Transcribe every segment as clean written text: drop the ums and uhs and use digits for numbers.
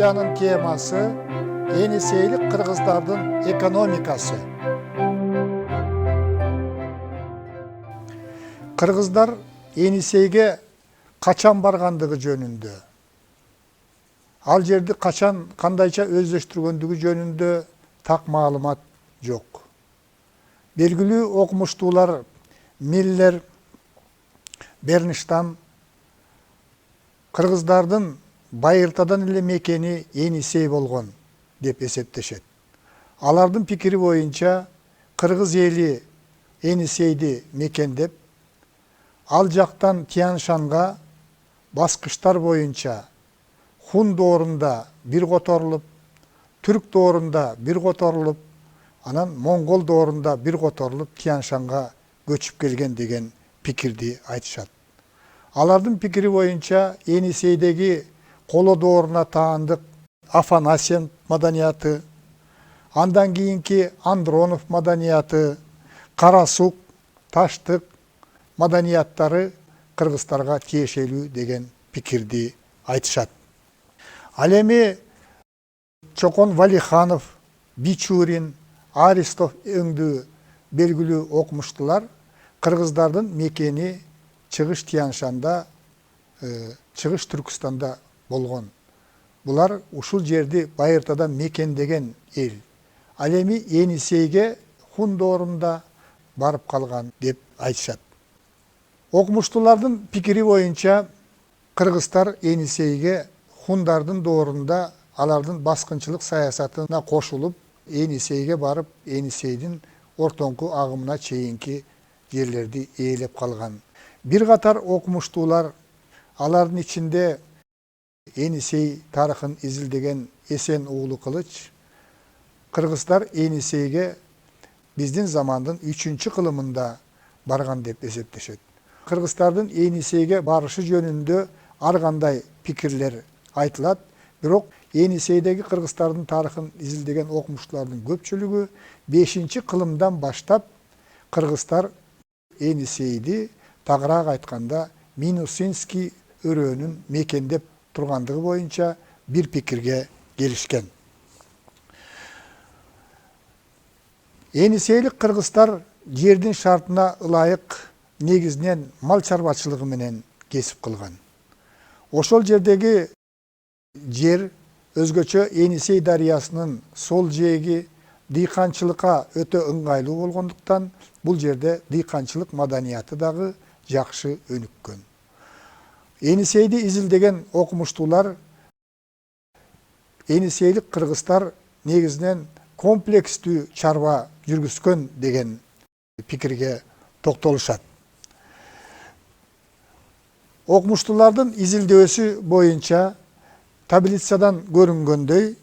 лекциянын темасы Енисейлік Кыргыздардын экономикасы. Кыргыздар Енисейге качан баргандыгы жөнүндө, ал жерди качан кандайча өздөштүргөндүгү жөнүндө так маалымат жок. Белгилүү окумуштуулар Миллер, Бернштам кыргыздардын байыртадан эле мекени Енисей болгон деп эсептешет. Алардын пикири боюнча кыргыз эли Енисейди мекендеп, ал жактан Тянь-Шанга баскычтар боюнча Хун доорунда бир которулуп, Түрк доорунда бир которулуп, анан Моңгол доорунда бир которулуп Тянь-Шанга көчүп келген деген пикирди айтышат. Алардын пикири боюнча Енисейдеги коло дооруна таандык Афанасьев маданияты, андан кийинки Андронов маданияты, Карасук, Таштык маданияттары кыргыздарга тиешелүү деген пикирди айтышат. Ал эми Чокон Валиханов, Бичурин, Аристов өңдүү белгилүү окумуштуулар кыргыздардын мекени чыгыш Тянь-Шанда, чыгыш Түркүстанда болгон. Булар ушул жерди байыртадан мекендеген эл. Ал эми Енисейге Хун доорунда барып калган деп айтышат. Окумуштуулардын пикири боюнча кыргыздар Енисейге хундардын доорунда алардын баскынчылык саясатына кошулуп, Енисейге барып, Енисейдин ортоңку агымына чейинки жерлерди ээлеп калган. Бир катар окумуштуулар, алардын ичинде Енисей тарыхын изилдеген Эсен уулу Кылыч, кыргыздар Енисейге биздин замандын 3-кылымында барган деп эсептешет. Кыргыздардын Енисейге барышы жөнүндө ар кандай пикирлер айтылат, бирок Енисейдеги кыргыздардын тарыхын изилдеген окумуштуулардын көпчүлүгү 5-кылымдан баштап кыргыздар Енисейди тагыраак айтканда Минусинский өрөөнүн мекендеп тургандыгы боюнча бир пикирге келишкен. Енисейлик кыргыздар жердин шартына ылайык негизинен мал чарбачылыгы менен кесип кылган. Ошол жердеги жер өзгөчө Енисей дарыясынын сол жээги дыйканчылыкка өтө ыңгайлуу болгондуктан бул жерде дыйканчылык маданияты дагы жакшы өнүккөн. Енисейди изилдеген окумуштуулар Енисейлик кыргыздар негизинен комплекстүү чарба жүргүзгөн деген пикирге токтолушат. Окумуштуулардын изилдөөсү боюнча таблицадан көрүнгөндөй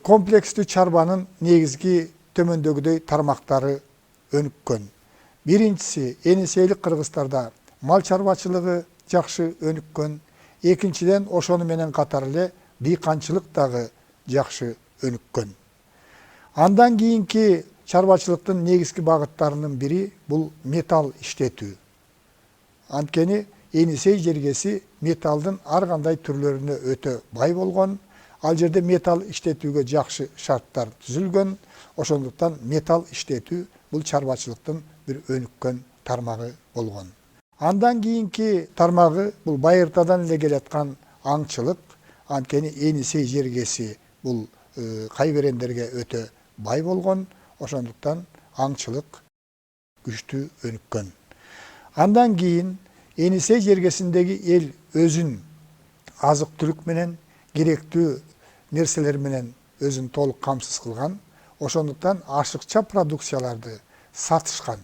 комплекстүү чарбанын негизги төмөндөгүдөй тармактары өнүккөн. Биринчиси, Енисейлик кыргыздарда мал чарбачылыгы жакшы өнүккөн. Экинчиден, ошону менен катар эле дыйканчылык дагы жакшы өнүккөн. Андан кийинки чарбачылыктын негизги багыттарынын бири бул металл иштетүү. Анткени Енисей жергеси металлдын ар кандай түрлөрүнө өтө бай болгон. Ал жерде металл иштетүүгө жакшы шарттар түзүлгөн. Ошондуктан металл иштетүү бул чарбачылыктын бир өнүккөн тармагы болгон. Андан кийинки тармагы бул байыртадан эле келаткан аңчылык. Анткени Енисей жергеси бул кайберендерге өтө бай болгон. Ошондуктан аңчылык күчтүү өнүккөн. Андан кийин Енисей жергесиндеги эл өзүн азык-түлүк менен, керектүү нерселер менен өзүн толук камсыз кылган. Ошондуктан ашыкча продукцияларды сатышкан.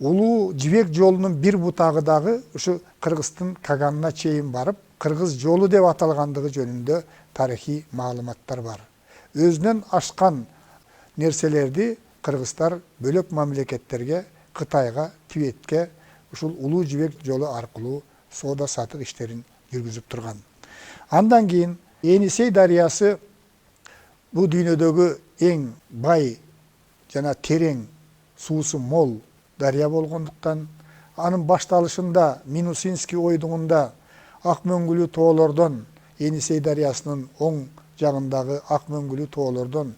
Улуу жибек жолунун бир бутагы дагы ушу Кыргыздын Каганына чейин барып, Кыргыз жолу деп аталгандыгы жөнүндө тарыхый маалыматтар бар. Өзүнөн ашкан нерселерди кыргыздар бөлөк мамлекеттерге, Кытайга, Тибетке ушул улуу жибек жолу аркылуу соода сатык иштерин жүргүзүп турган. Андан кийин Енисей дарыясы бул дүйнөдөгү эң бай жана терең суусу мол дарыя болгондуктан анын башталышында Минусинский ойдугунда ак мөңгүлүү тоолордон Енисей дарыясынын оң жагындагы Акмөңгүлүү тоолордон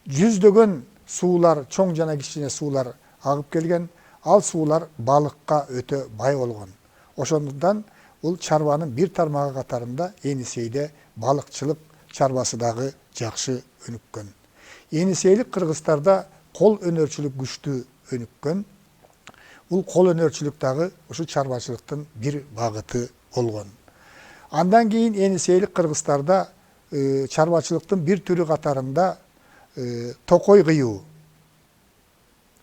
жүздөгөн суулар, чоң жана кичине суулар агып келген. Ал суулар балыкка өтө бай болгон. Ошондуктан бул чарбанын бир тармагы катарында Енисейде балыкчылык чарбасы дагы жакшы өнүккөн. Енисейлик кыргыздарда кол өнөрчүлүк күчтүү өнүккөн. Бул кол өнөрчүлүк дагы ушу чарбачылыктын бир багыты болгон. Андан кийин Енисейлик кыргыздарда чарбачылыктын бир түрү катарында токой кыюу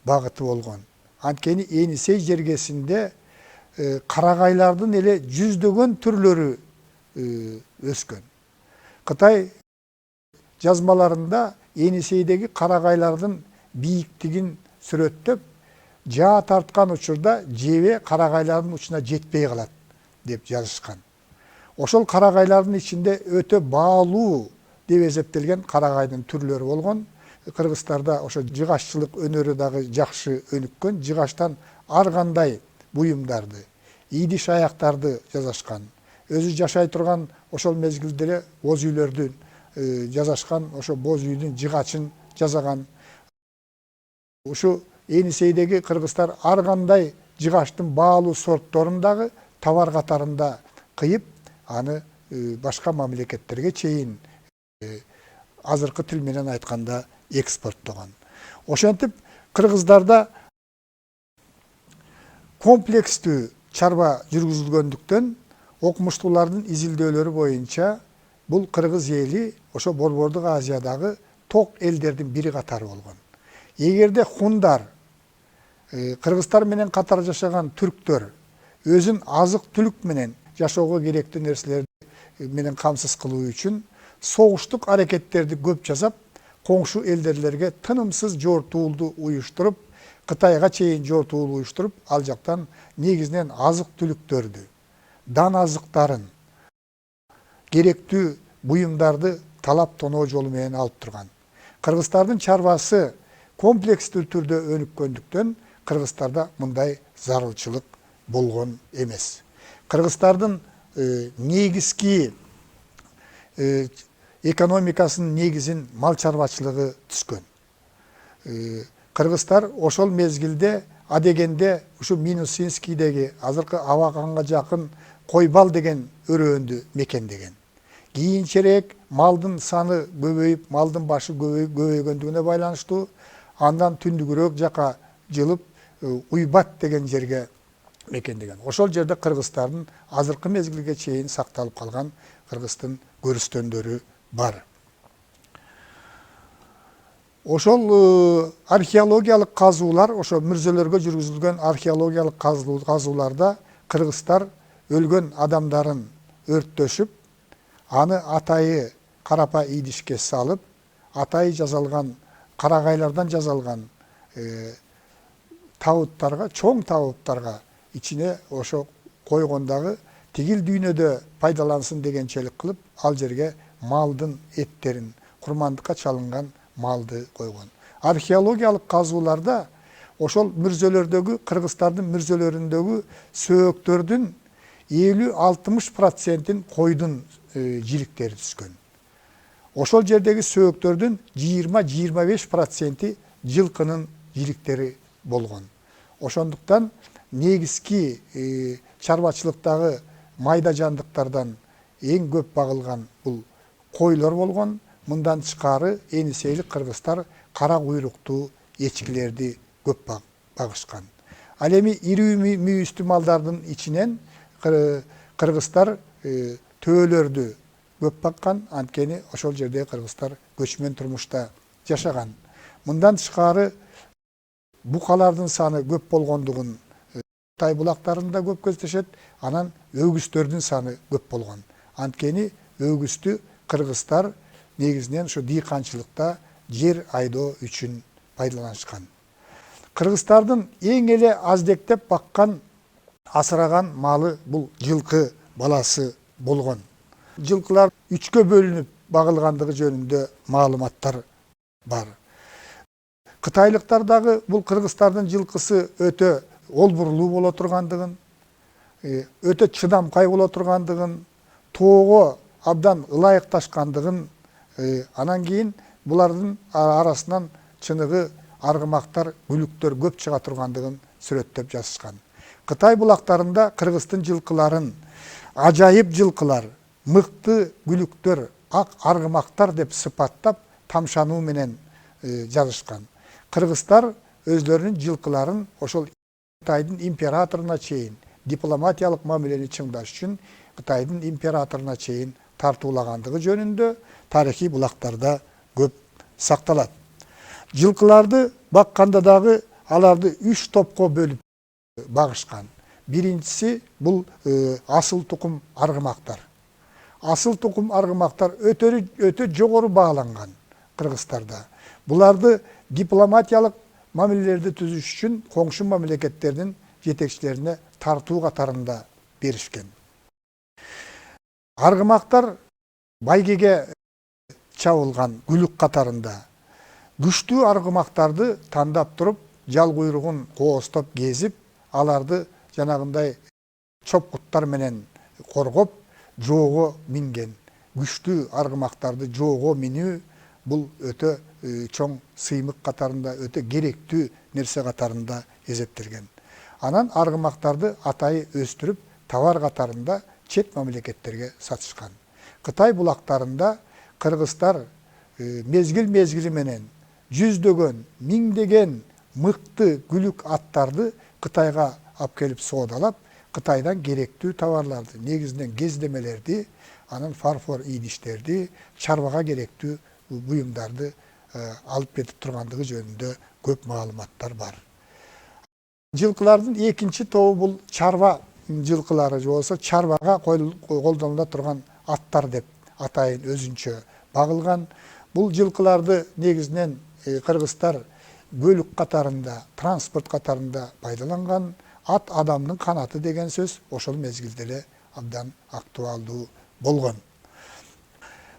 багыты болгон. Анткени Енисей жергесинде карагайлардын эле жүздөгөн түрлөрү өскөн. Кытай жазмаларында Енисейдеги карагайлардын бийиктигин сүрөттөп, жаа тарткан учурда жебе карагайлардын учуна жетпей калат деп жазышкан. Ошол карагайлардын ичинде өтө баалуу деп эсептелген карагайдын түрлөрү болгон. Кыргыздарда ошо жыгаччылык өнөрү дагы жакшы өнүккөн. Жыгачтан ар кандай буюмдарды, ийдиш аяктарды жасашкан. Өзү жашай турган ошол мезгилде эле боз үйлөрдүн жасашкан, ошо боз үйдүн жыгачын жасаган. Ушу Енисейдеги кыргыздар ар кандай жыгачтын баалуу сортторун дагы товар катарында кыйып, аны башка мамлекеттерге чейин азыркы тил менен айтканда экспорттогон. Ошентип кыргыздарда комплекстүү чарба жүргүзүлгөндүктөн окумуштуулардын изилдөөлөрү боюнча бул кыргыз эли ошо Борбордук Азиядагы ток элдердин бири катары болгон. Эгерде хундар, кыргыздар менен катар жашаган түрктөр өзүн азык түлүк менен жашоого керектүү нерселерди менен камсыз кылуу үчүн согуштук аракеттерди көп жасап, коңшу элдерлерге тынымсыз жортуулду уюштуруп, Кытайга чейин жортуул уюштуруп, ал жактан негизинен азык түлүктөрдү, дан азыктарын, керектүү буюмдарды талап тоноо жолу менен алып турган. Кыргыздардын чарбасы комплекстүү түрдө өнүккөндүктөн кыргыздарда мындай зарылчылык болгон эмес. Кыргыздардын негизги экономикасынын негизин мал чарбачылыгы түзгөн. Кыргыздар ошол мезгилде адегенде ушу Минусинскийдеги азыркы Абаканга жакын Койбал деген өрөөндү мекендеген. Кийинчерээк малдын саны көбөйүп, малдын башы көбөйгөндүгүнө байланыштуу андан түндүгүрөөк жака жылып Уйбат деген жерге мекендеген. Ошол жерде кыргыздардын азыркы мезгилге чейин сакталып калган кыргыздын көрүстөндөрү бар. Ошол археологиялык казуулар, ошо мүрзөлөргө жүргүзүлгөн археологиялык казууларда кыргыздар өлгөн адамдарын өрттөшүп, аны атайы карапа идишке салып, атайы жасалган карагайлардан жасалган табыттарга, чоң табыттарга ичине ошо койгондагы тигил дүйнөдө пайдалансын дегенчелик кылып, ал жерге малдын эттерин, курмандыкка чалынган малды койгон. Археологиялык казууларда ошол мүрзөлөрдөгү, кыргыздардын мүрзөлөрүндөгү сөөктөрдүн 50-60%-ин койдун жиликтери түзгөн. Ошол жердеги сөөктөрдүн 20-25%-и жылкынын жиликтери болгон. Ошондуктан негизги чарбачылыктагы майда жандыктардан эң көп багылган бул койлор болгон. Мындан тышкары Енисейлик кыргыздар кара куйруктуу эчкилерди көп багышкан. Ал эми ири мүйүстүү малдардын ичинен кыргыздар төөлөрдү көп баккан, анткени ошол жерде кыргыздар көчмөн турмушта жашаган. Мындан тышкары букалардын саны көп болгондугун Тай булактарында көп көздөшөт, анан өгүздөрдүн саны көп болгон. Анткени өгүздү кыргыздар негизинен ушу дыйканчылыкта жер айдоо үчүн пайдаланышкан. Кыргыздардын эң эле аздектеп баккан, асыраган малы бул жылкы баласы болгон. Жылкылар 3-кө бөлүнүп багылгандыгы жөнүндө маалыматтар бар. Кытайлыктар дагы бул кыргыздардын жылкысы өтө олбурлуу боло тургандыгын, өтө чыдамкай боло тургандыгын, тоого abdan ылайыкташкандыгын, анан кийин булардын арасынан чыныгы аргымактар, бүлүктөр көп чыга тургандыгын сүрөттөп жазышкан. Кытай булактарында Кыргыздын жылкыларын ажайып жылкылар, мыкты бүлүктөр, ак аргымактар деп сыпаттап тамшануу менен жазышкан. Кыргыздар өзлөрүнүн жылкыларын ошол Кытайдын императоруна чейин дипломатиялык мамилени чыңдаш үчүн Кытайдын императоруна чейин тартуулагандыгы жөнүндө тарыхый булактарда көп сакталат. Жылкыларды бакканда дагы аларды 3 топко бөлүп багышкан. Биринчиси бул асыл тукум аргымактар. Асыл тукум аргымактар өтө жогору бааланган Кыргыздарда. Буларды дипломатиялык мамилелерди түзүш үчүн коңшу мамлекеттердин жетекчилерине тартуу катарында беришкен. Аргымактар байгеге чабылган бүлүк катарында күчтүү аргымактарды тандап туруп, жал куйругун коостоп кезип, аларды жанагындай чопкуттар менен коргоп, жоого минген. Күчтүү аргымактарды жоого минүү бул өтө чоң сыймык катарында, өтө керектүү нерсе катарында эсептелген. Анан аргымактарды атайы өстүрүп, товар катарында чет мамлекеттерге сатышкан. Кытай булактарында кыргыздар мезгил менен жүздөгөн, миңдеген мыкты күлүк аттарды Кытайга алып келип соодалап, Кытайдан керектүү товарларды, негизинен кездемелерди, анан фарфор идиштерди, чарбага керектүү буюмдарды алып кетип тургандыгы жөнүндө көп маалыматтар бар. Жылкылардын экинчи тобу бул чарба жылкылары, же болбосо чарбага колдонула турган аттар деп атайын өзүнчө багылган. Бул жылкыларды негизинен кыргыздар бөлүк катарында, транспорт катарында пайдаланган. Ат адамдын канаты деген сөз ошол мезгилде эле абдан актуалдуу болгон.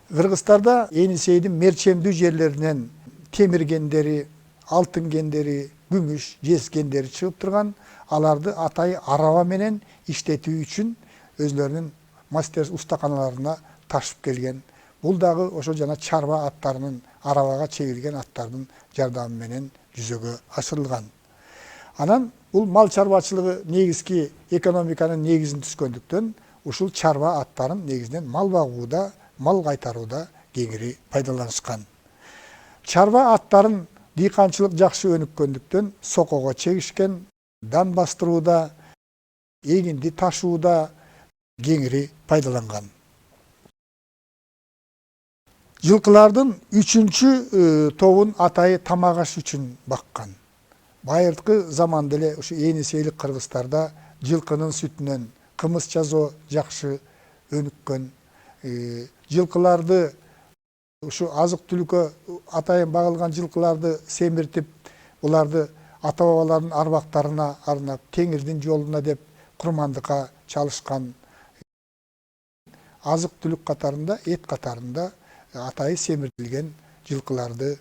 Кыргыздарда Енисейдин мерчемдүү жерлеринен темир кендери, алтын кендери, күмүш, жез кендери чыгып турган. Аларды атайы араба менен иштетүү үчүн өзлөрүнүн мастер устаканаларына ташып келген. Бул дагы ошо жана чарба аттарынын, арабага чегилген аттардын жардамы менен жүзөгө ашырылган. Анан бул мал чарбачылыгы негизги экономиканын негизин түзгөндүктөн ушул чарба аттарын негизинен мал багууда, мал кайтарууда кеңири пайдаланышкан. Чарба аттарын дыйканчылык жакшы өнүккөндүктөн сокого чегишкен, дан бастырууда, эгинди ташууда кеңири пайдаланган. Жылкылардын үчүнчү тобун атайы тамак аш үчүн баккан. Байыркы заманда эле ушу Енисейлик кыргыздарда жылкынын сүтүнөн кымыз жасоо жакшы өнүккөн. Жылкыларды ушу азык түлүккө атайын багылган жылкыларды семиртип, буларды ата бабалардын арбактарына арнап, теңирдин жолуна деп курмандыкка чалышкан. Азык түлүк катарында, эт катарында атайы семиртилген жылкыларды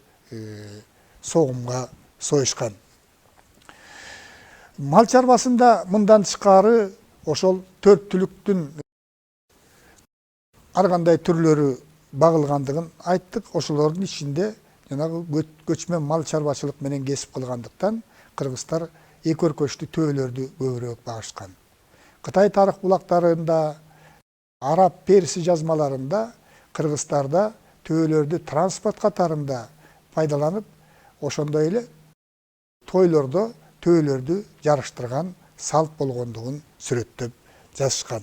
согумга союшкан. Мал чарбасында мындан тышкары ошол 4 түлүктүн ар кандай түрлөрү багылгандыгын айттык. Ошолордун ичинде жанагы көчмөн мал чарбачылык менен кесип кылгандыктан кыргыздар эки өркөчтүү төөлөрдү көбүрөөк багышкан. Кытай тарых булактарында, араб перси жазмаларында кыргыздарда төөлөрдү транспорт катарында пайдаланып, ошондой эле тойлордо төөлөрдү жарыштырган салт болгондугун сүрөттөп жазышкан.